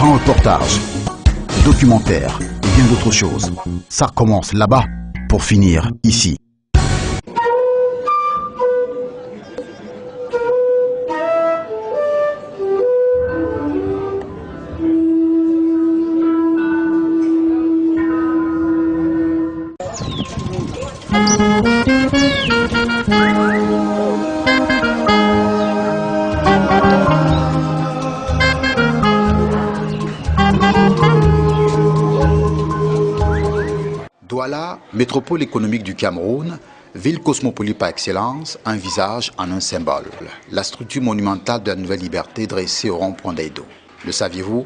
Grands reportages, documentaires et bien d'autres choses. Ça commence là-bas pour finir ici. Douala, métropole économique du Cameroun, ville cosmopolite par excellence, un visage en un symbole. La structure monumentale de la Nouvelle Liberté dressée au rond-point d'Aïdo. Le saviez-vous?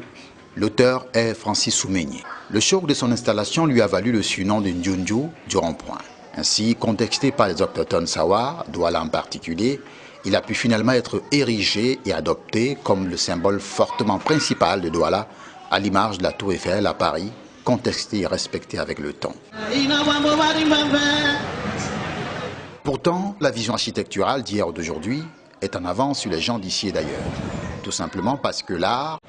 L'auteur est Francis Soumeigné. Le choc de son installation lui a valu le surnom de Ndjoundjou du rond-point. Ainsi, contexté par les autochtones Sawa, Douala en particulier, il a pu finalement être érigé et adopté comme le symbole fortement principal de Douala, à l'image de la Tour Eiffel à Paris, contesté et respecté avec le temps. Pourtant, la vision architecturale d'hier ou d'aujourd'hui est en avance sur les gens d'ici et d'ailleurs. Tout simplement parce que l'art,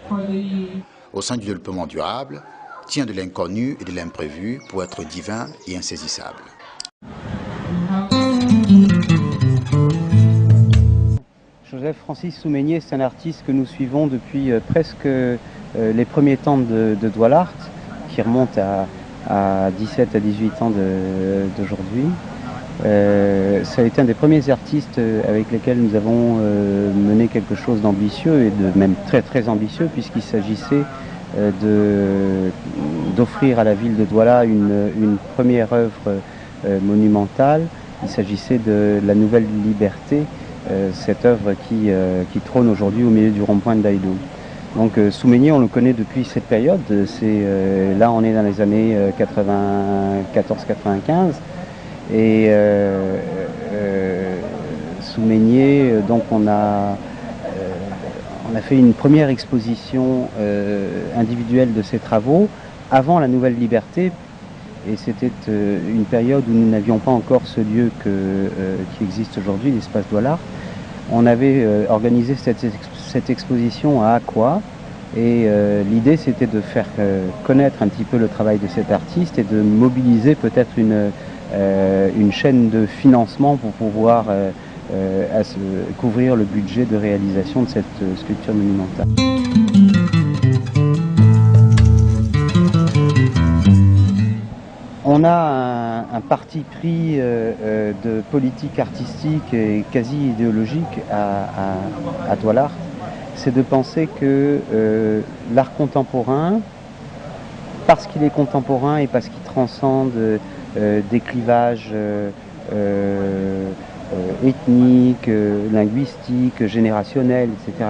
au sein du développement durable, tient de l'inconnu et de l'imprévu pour être divin et insaisissable. Joseph Francis Soumeigné, c'est un artiste que nous suivons depuis presque les premiers temps de Douala, qui remonte à 17 à 18 ans d'aujourd'hui. Ça a été un des premiers artistes avec lesquels nous avons mené quelque chose d'ambitieux et de même très très ambitieux, puisqu'il s'agissait d'offrir à la ville de Douala une première œuvre monumentale. Il s'agissait de la Nouvelle Liberté, cette œuvre qui trône aujourd'hui au milieu du rond-point d'Aïdo. Donc Soumeigné, on le connaît depuis cette période, là on est dans les années 94-95, et Soumeigné, donc on a fait une première exposition individuelle de ses travaux avant la Nouvelle Liberté, et c'était une période où nous n'avions pas encore ce lieu qui existe aujourd'hui, l'espace Douala. On avait organisé cette exposition à Aqua, et l'idée c'était de faire connaître un petit peu le travail de cet artiste et de mobiliser peut-être une chaîne de financement pour pouvoir couvrir le budget de réalisation de cette sculpture monumentale. On a un parti pris de politique artistique et quasi idéologique à Douala, c'est de penser que l'art contemporain, parce qu'il est contemporain et parce qu'il transcende des clivages ethniques, linguistiques, générationnels, etc.,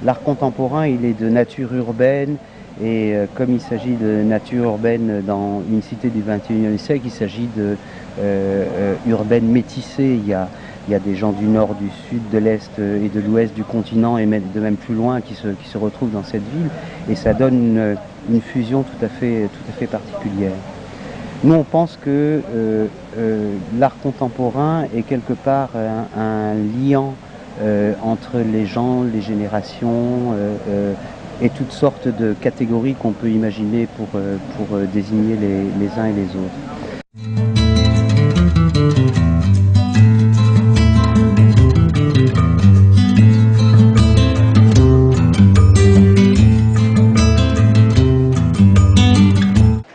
l'art contemporain, il est de nature urbaine. Et comme il s'agit de nature urbaine dans une cité du XXIe siècle, il s'agit de urbaine métissée. Il y a des gens du nord, du sud, de l'est et de l'ouest du continent, et de même plus loin, qui se retrouvent dans cette ville. Et ça donne une fusion tout à fait particulière. Nous, on pense que l'art contemporain est quelque part un liant entre les gens, les générations, et toutes sortes de catégories qu'on peut imaginer pour désigner les uns et les autres.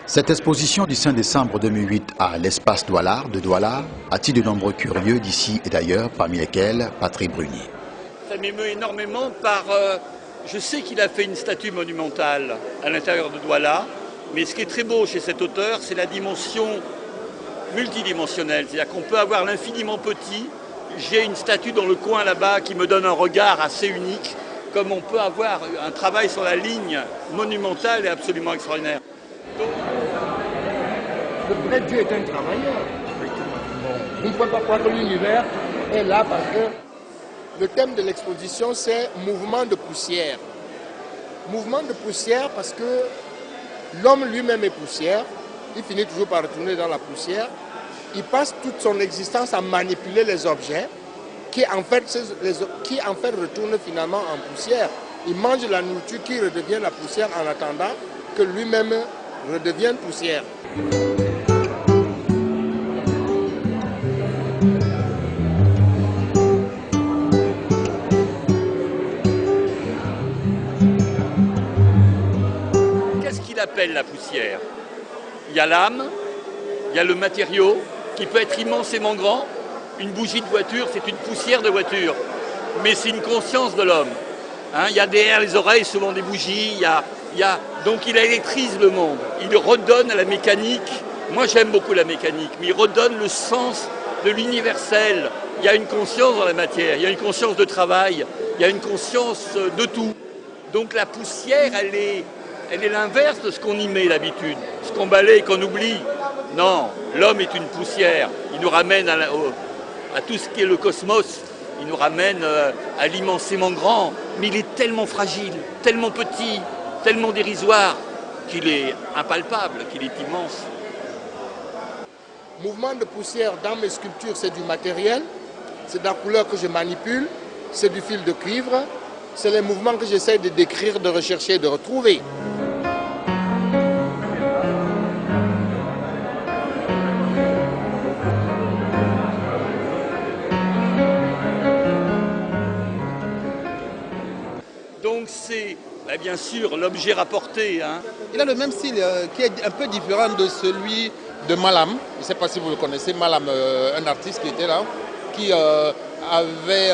Cette exposition du 5 décembre 2008 à l'espace Douala de Douala attire de nombreux curieux d'ici et d'ailleurs, parmi lesquels Patrick Brunier. Ça m'émeut énormément par... Je sais qu'il a fait une statue monumentale à l'intérieur de Douala, mais ce qui est très beau chez cet auteur, c'est la dimension multidimensionnelle. C'est-à-dire qu'on peut avoir l'infiniment petit. J'ai une statue dans le coin là-bas qui me donne un regard assez unique, comme on peut avoir un travail sur la ligne monumentale et absolument extraordinaire. Donc... Le vrai Dieu est un travailleur. Vous ne pouvez pas croire que l'univers est là parce que... Le thème de l'exposition, c'est mouvement de poussière. Mouvement de poussière parce que l'homme lui-même est poussière. Il finit toujours par retourner dans la poussière. Il passe toute son existence à manipuler les objets qui en fait retournent finalement en poussière. Il mange la nourriture qui redevient la poussière en attendant que lui-même redevienne poussière. Qu'est-ce qu'il appelle la poussière? Il y a l'âme, il y a le matériau qui peut être immensément grand. Une bougie de voiture, c'est une poussière de voiture, mais c'est une conscience de l'homme. Hein, il y a derrière les oreilles souvent des bougies, donc il électrise le monde, il redonne à la mécanique. Moi j'aime beaucoup la mécanique, mais il redonne le sens de l'universel. Il y a une conscience dans la matière, il y a une conscience de travail, il y a une conscience de tout. Donc la poussière, elle est l'inverse de ce qu'on y met d'habitude, ce qu'on balaye, qu'on oublie. Non, l'homme est une poussière, il nous ramène à tout ce qui est le cosmos. Il nous ramène à l'immensément grand, mais il est tellement fragile, tellement petit, tellement dérisoire, qu'il est impalpable, qu'il est immense. Mouvement de poussière dans mes sculptures, c'est du matériel, c'est de la couleur que je manipule, c'est du fil de cuivre, c'est les mouvements que j'essaie de décrire, de rechercher, de retrouver. Donc c'est bien sûr l'objet rapporté. Hein. Il a le même style qui est un peu différent de celui de Malam. Je ne sais pas si vous le connaissez, Malam, un artiste qui était là, qui avait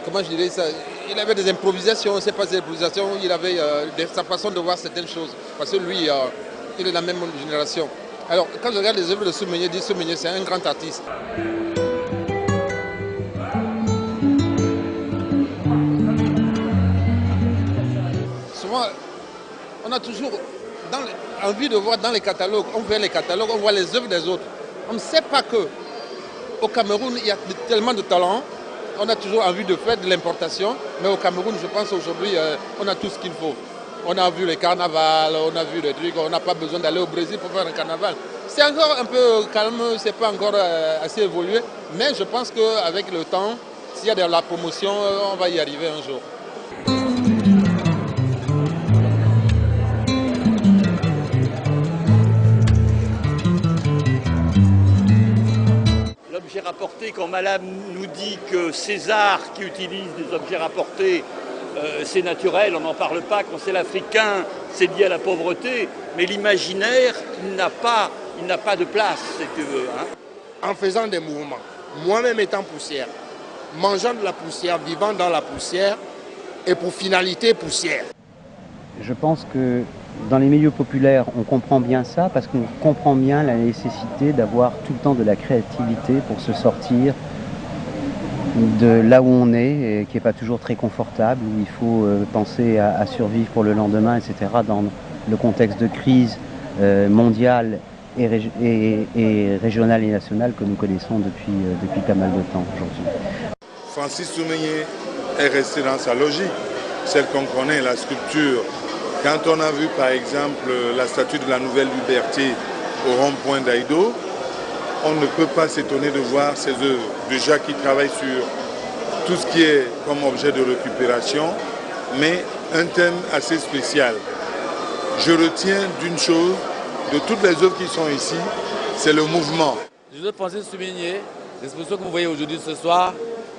comment je dirais ça, il avait des improvisations, je ne sais pas des improvisations, il avait sa façon de voir certaines choses. Parce que lui, il est de la même génération. Alors quand je regarde les œuvres de Soumeigné, je dis Soumeigné, c'est un grand artiste. On a toujours envie de voir dans les catalogues, on voit les catalogues, on voit les œuvres des autres. On ne sait pas qu'au Cameroun, il y a tellement de talent. On a toujours envie de faire de l'importation, mais au Cameroun, je pense aujourd'hui, on a tout ce qu'il faut. On a vu les carnavals, on a vu les trucs, on n'a pas besoin d'aller au Brésil pour faire un carnaval. C'est encore un peu calme, c'est pas encore assez évolué, mais je pense qu'avec le temps, s'il y a de la promotion, on va y arriver un jour. L'objet rapporté, quand Malam nous dit que César qui utilise des objets rapportés, c'est naturel, on n'en parle pas. Quand c'est l'Africain, c'est lié à la pauvreté, mais l'imaginaire, il n'a pas de place, si tu veux. Hein. En faisant des mouvements, moi-même étant poussière, mangeant de la poussière, vivant dans la poussière, et pour finalité poussière. Je pense que dans les milieux populaires, on comprend bien ça parce qu'on comprend bien la nécessité d'avoir tout le temps de la créativité pour se sortir de là où on est, et qui n'est pas toujours très confortable, où il faut penser à survivre pour le lendemain, etc. dans le contexte de crise mondiale et régionale et nationale que nous connaissons depuis pas mal de temps aujourd'hui. Francis Soumeigné est resté dans sa logique, celle qu'on connaît, la sculpture. Quand on a vu par exemple la statue de la Nouvelle Liberté au rond-point d'Aïdo, on ne peut pas s'étonner de voir ces œuvres. Déjà qui travaillent sur tout ce qui est comme objet de récupération, mais un thème assez spécial. Je retiens d'une chose, de toutes les œuvres qui sont ici, c'est le mouvement. Je veux penser souligner, l'exposition que vous voyez aujourd'hui ce soir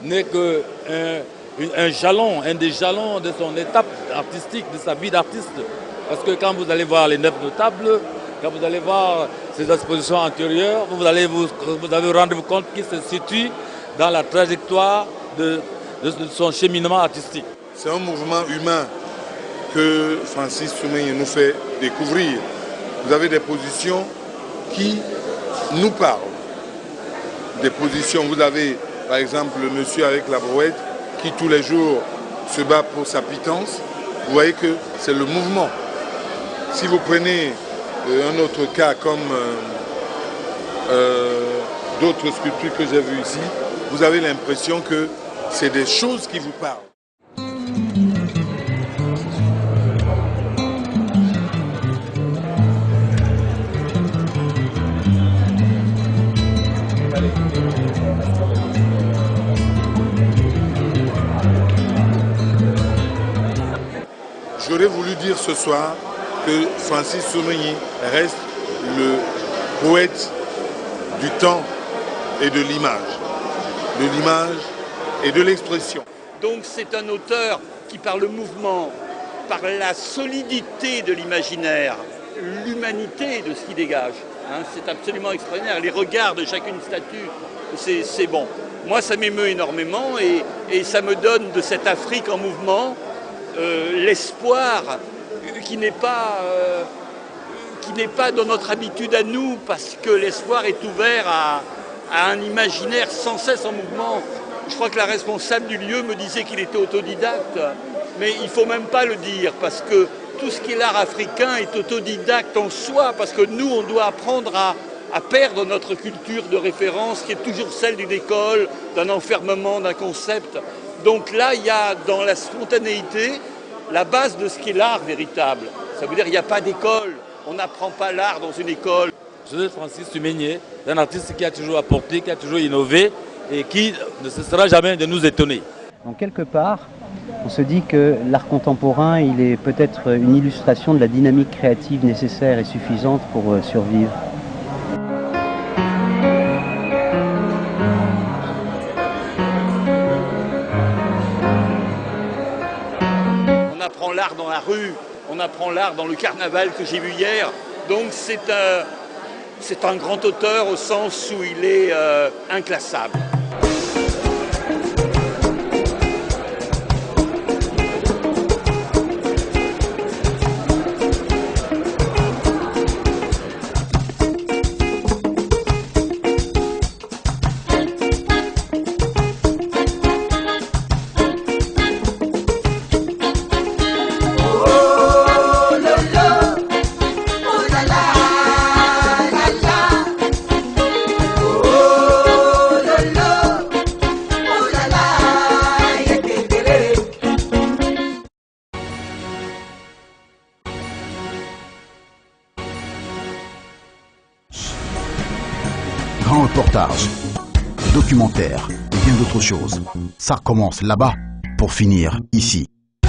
n'est qu'un jalon, un des jalons de son étape artistique, de sa vie d'artiste. Parce que quand vous allez voir les 9 notables, quand vous allez voir ces expositions antérieures, vous allez vous rendre compte qu'il se situe dans la trajectoire de son cheminement artistique. C'est un mouvement humain que Francis Soumeigné nous fait découvrir. Vous avez des positions qui nous parlent. Des positions, vous avez par exemple le monsieur avec la brouette qui tous les jours se bat pour sa pitance. Vous voyez que c'est le mouvement. Si vous prenez un autre cas comme d'autres sculptures que j'ai vues ici, vous avez l'impression que c'est des choses qui vous parlent. j'aurais voulu dire ce soir que Francis Soumeigny reste le poète du temps et de l'image et de l'expression. Donc c'est un auteur qui, par le mouvement, par la solidité de l'imaginaire, l'humanité de ce qu'il dégage, hein, c'est absolument extraordinaire. Les regards de chacune statue, c'est bon. Moi, ça m'émeut énormément et ça me donne de cette Afrique en mouvement l'espoir qui n'est pas dans notre habitude à nous, parce que l'espoir est ouvert à un imaginaire sans cesse en mouvement. Je crois que la responsable du lieu me disait qu'il était autodidacte, mais il ne faut même pas le dire, parce que tout ce qui est l'art africain est autodidacte en soi, parce que nous, on doit apprendre à perdre notre culture de référence, qui est toujours celle d'une école, d'un enfermement, d'un concept. Donc là, il y a dans la spontanéité la base de ce qu'est l'art véritable. Ça veut dire qu'il n'y a pas d'école, on n'apprend pas l'art dans une école. Joseph Francis Soumeigny, c'est un artiste qui a toujours apporté, qui a toujours innové et qui ne cessera jamais de nous étonner. Donc quelque part, on se dit que l'art contemporain, il est peut-être une illustration de la dynamique créative nécessaire et suffisante pour survivre. On apprend l'art dans la rue, on apprend l'art dans le carnaval que j'ai vu hier. Donc c'est un grand auteur au sens où il est inclassable. Grands reportages, documentaires et bien d'autres choses. Ça commence là-bas pour finir ici.